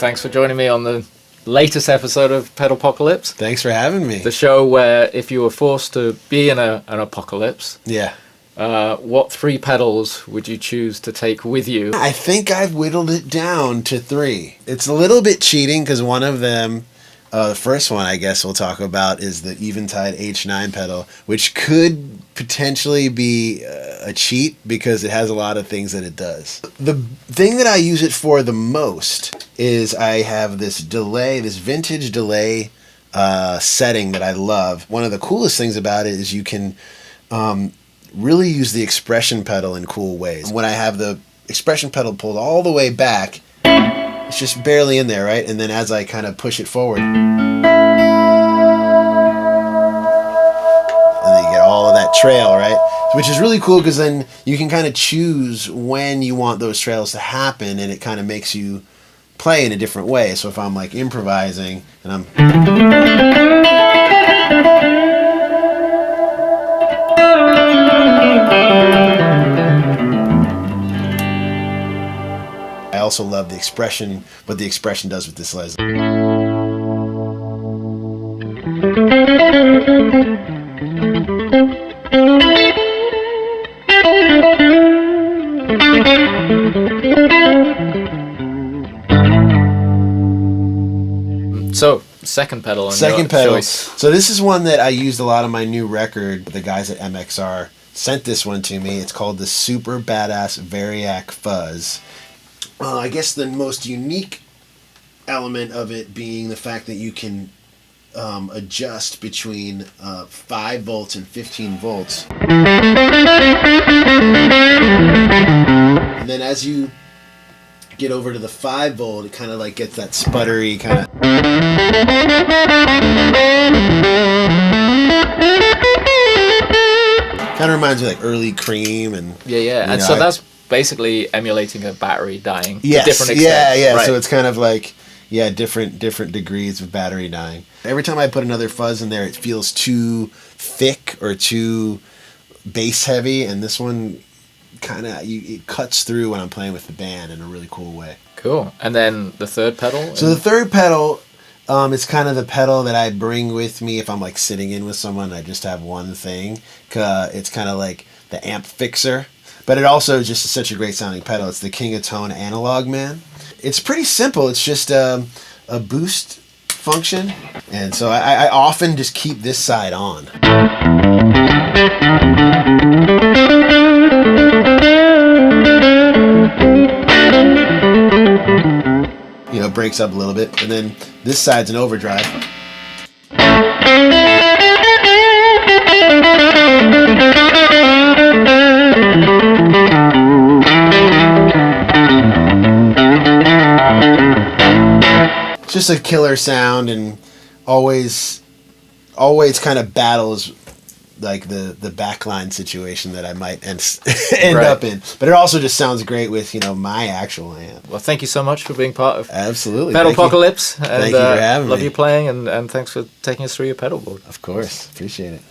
thanks for joining me on the latest episode of PEDALPOCALYPSE. Thanks for having me. The show where if you were forced to be in an apocalypse, what 3 pedals would you choose to take with you? I think I've whittled it down to 3. It's a little bit cheating because one of them, the first one I guess we'll talk about, is the Eventide H9 pedal, which could potentially be a cheat because it has a lot of things that it does. The thing that I use it for the most is I have this delay, this vintage delay setting that I love. One of the coolest things about it is you can really use the expression pedal in cool ways. When I have the expression pedal pulled all the way back, it's just barely in there, right? And then as I kind of push it forward, and then you get all of that trail, right? Which is really cool because then you can kind of choose when you want those trails to happen, and it kind of makes you play in a different way. So if I'm like improvising and I'm I also love the expression, what the expression does with this Les. So, second pedal on Second your pedal. choice. So this is one that I used a lot on my new record. The guys at MXR sent this one to me. It's called the Super Badass Variac Fuzz. I guess the most unique element of it being the fact that you can adjust between 5 volts and 15 volts. And then as you get over to the 5 volt, it kind of like gets that sputtery kind of. Kind of reminds me of like early Cream and. Yeah. And so that's basically emulating a battery dying to yes, different extents. Yeah. Right. So it's kind of like different degrees of battery dying. Every time I put another fuzz in there, it feels too thick or too bass heavy, and this one kind of it cuts through when I'm playing with the band in a really cool way. Cool. And then the third pedal? So the third pedal, it's kind of the pedal that I bring with me if I'm like sitting in with someone. I just have one thing. It's kind of like the amp fixer. But it also is just such a great sounding pedal. It's the King of Tone Analog Man. It's pretty simple. It's just a boost function. And so I often just keep this side on. You know, it breaks up a little bit. And then this side's an overdrive. It's just a killer sound, and always kind of battles like the backline situation that I might end up in. But it also just sounds great with my actual amp. Well, thank you so much for being part of Absolutely. PEDALPOCALYPSE. Thank you for having me. Love you playing, and thanks for taking us through your pedal board. Of course. Appreciate it.